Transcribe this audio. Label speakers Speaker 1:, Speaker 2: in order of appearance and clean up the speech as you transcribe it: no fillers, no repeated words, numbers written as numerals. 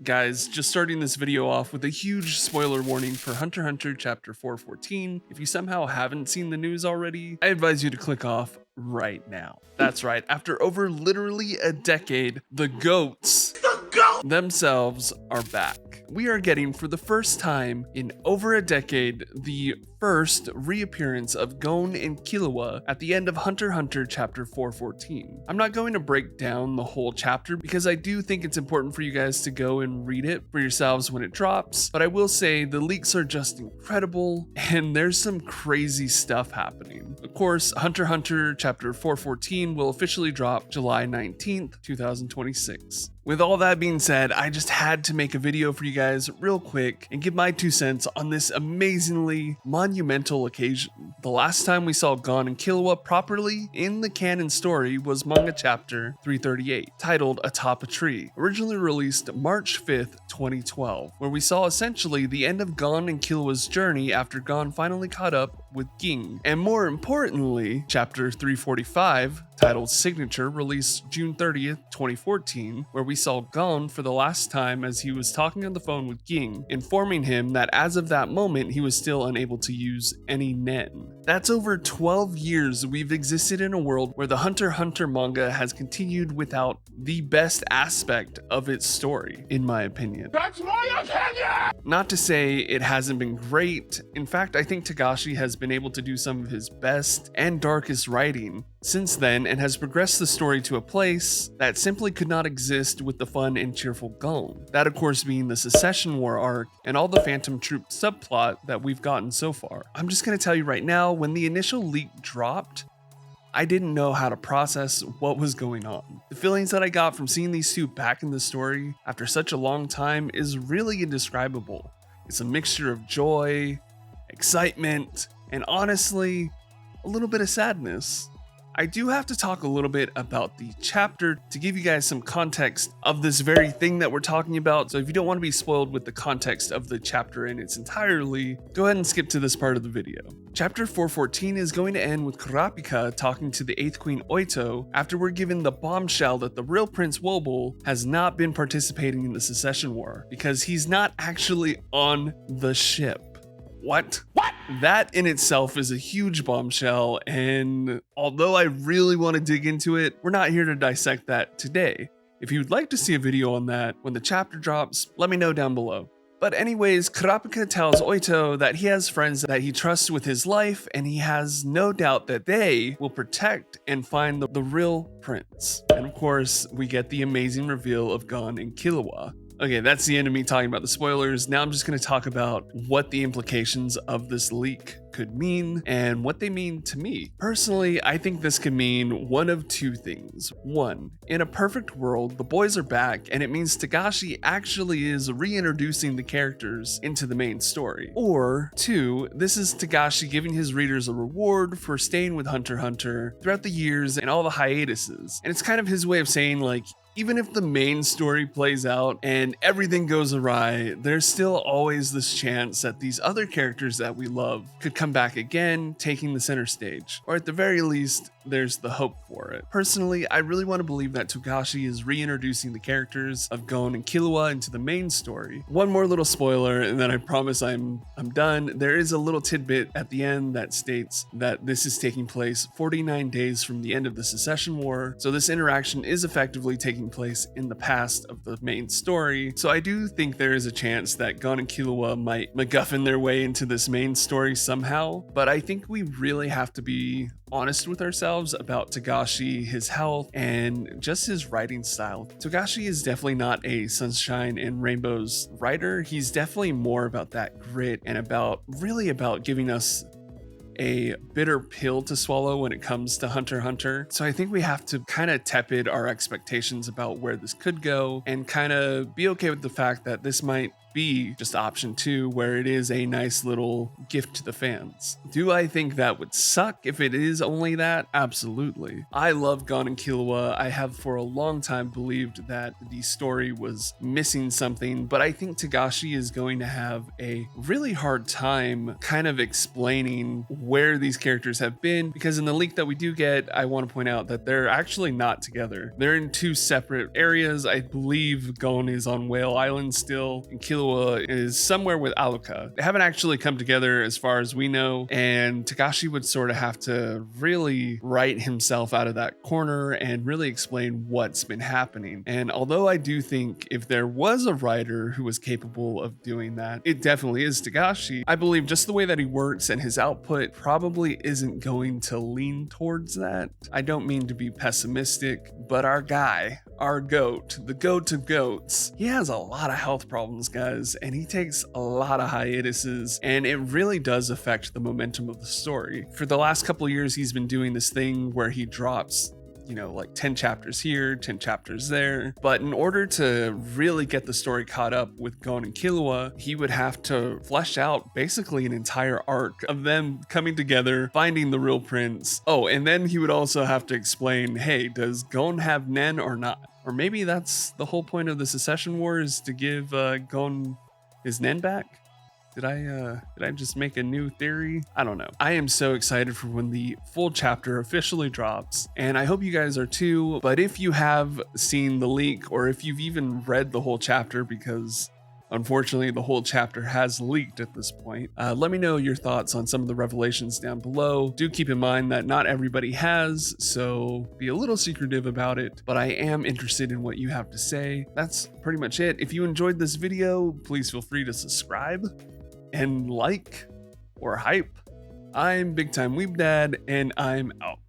Speaker 1: Guys, just starting this video off with a huge spoiler warning for Hunter x Hunter chapter 414. If you somehow haven't seen the news already, I advise you to click off right now. That's right, after over literally a decade, the GOATs themselves are back. We are getting, for the first time in over a decade, the first reappearance of Gon and KILLUA at the end of Hunter x Hunter chapter 414. I'm not going to break down the whole chapter because I do think it's important for you guys to go and read it for yourselves when it drops, but I will say the leaks are just incredible and there's some crazy stuff happening. Of course, Hunter x Hunter chapter 414 will officially drop July 19th, 2026. With all that being said, I just had to make a video for you guys real quick and give my 2 cents on this amazingly monumental occasion. The last time we saw Gon and KILLUA properly in the canon story was manga chapter 338, titled Atop a Tree, originally released March 5th, 2012, where we saw essentially the end of Gon and KILLUA's journey after Gon finally caught up with Ging. And more importantly, chapter 345, titled Signature, released June 30th, 2014, where we saw Gon for the last time as he was talking on the phone with Ging, informing him that as of that moment, he was still unable to use any nen. That's over 12 years we've existed in a world where the Hunter x Hunter manga has continued without the best aspect of its story, in my opinion. That's my opinion! Not to say it hasn't been great. In fact, I think Togashi has been able to do some of his best and darkest writing since then and has progressed the story to a place that simply could not exist with the fun and cheerful Gon. That of course being the Secession War arc and all the Phantom Troop subplot that we've gotten so far. I'm just gonna tell you right now, when the initial leak dropped, I didn't know how to process what was going on. The feelings that I got from seeing these two back in the story after such a long time is really indescribable. It's a mixture of joy, excitement, and honestly, a little bit of sadness. I do have to talk a little bit about the chapter to give you guys some context of this very thing that we're talking about. So if you don't want to be spoiled with the context of the chapter in its entirety, go ahead and skip to this part of the video. Chapter 414 is going to end with Kurapika talking to the 8th Queen Oito after we're given the bombshell that the real Prince Wobble has not been participating in the Secession War because he's not actually on the ship. What? That in itself is a huge bombshell, and although I really want to dig into it, we're not here to dissect that today. If you'd like to see a video on that when the chapter drops, let me know down below. But anyways, Kurapika tells Oito that he has friends that he trusts with his life, and he has no doubt that they will protect and find the real prince. And of course, we get the amazing reveal of Gon and KILLUA. Okay, that's the end of me talking about the spoilers. Now I'm just going to talk about what the implications of this leak could mean and what they mean to me. Personally, I think this could mean one of two things. One, in a perfect world, the boys are back and it means Togashi actually is reintroducing the characters into the main story. Or two, this is Togashi giving his readers a reward for staying with Hunter x Hunter throughout the years and all the hiatuses. And it's kind of his way of saying, like, even if the main story plays out and everything goes awry, there's still always this chance that these other characters that we love could come back again, taking the center stage. Or at the very least, there's the hope for it. Personally, I really want to believe that Togashi is reintroducing the characters of Gon and KILLUA into the main story. One more little spoiler, and then I promise I'm done. There is a little tidbit at the end that states that this is taking place 49 days from the end of the Secession War, so this interaction is effectively taking place in the past of the main story. So I do think there is a chance that Gon and KILLUA might MacGuffin their way into this main story somehow, but I think we really have to be honest with ourselves about Togashi, his health, and just his writing style. Togashi is definitely not a sunshine and rainbows writer. He's definitely more about that grit and about giving us a bitter pill to swallow when it comes to Hunter x Hunter. So I think we have to kind of tepid our expectations about where this could go and kind of be okay with the fact that this might be just option 2, where it is a nice little gift to the fans. Do I think that would suck if it is only that? Absolutely. I love Gon and Killua. I have for a long time believed that the story was missing something, but I think Togashi is going to have a really hard time kind of explaining where these characters have been, because in the leak that we do get, I want to point out that they're actually not together. They're in 2 separate areas. I believe Gon is on Whale Island still, and Killua is somewhere with Aluka. They haven't actually come together as far as we know, and Togashi would sort of have to really write himself out of that corner and really explain what's been happening. And although I do think if there was a writer who was capable of doing that, it definitely is Togashi. I believe just the way that he works and his output probably isn't going to lean towards that. I don't mean to be pessimistic, but our guy, our goat, the goat of goats, he has a lot of health problems, guys, and he takes a lot of hiatuses, and it really does affect the momentum of the story. For the last couple of years, he's been doing this thing where he drops, you know, like 10 chapters here, 10 chapters there. But in order to really get the story caught up with Gon and Killua, he would have to flesh out basically an entire arc of them coming together, finding the real prince. Oh, and then he would also have to explain, hey, does Gon have Nen or not? Or maybe that's the whole point of the Secession War, is to give Gon his Nen back? Did I just make a new theory? I don't know. I am so excited for when the full chapter officially drops, and I hope you guys are too. But if you have seen the leak, or if you've even read the whole chapter, because unfortunately the whole chapter has leaked at this point, let me know your thoughts on some of the revelations down below. Do keep in mind that not everybody has, so be a little secretive about it, but I am interested in what you have to say. That's pretty much it. If you enjoyed this video, please feel free to subscribe and like or hype. I'm Big Time Weeb Dad, and I'm out.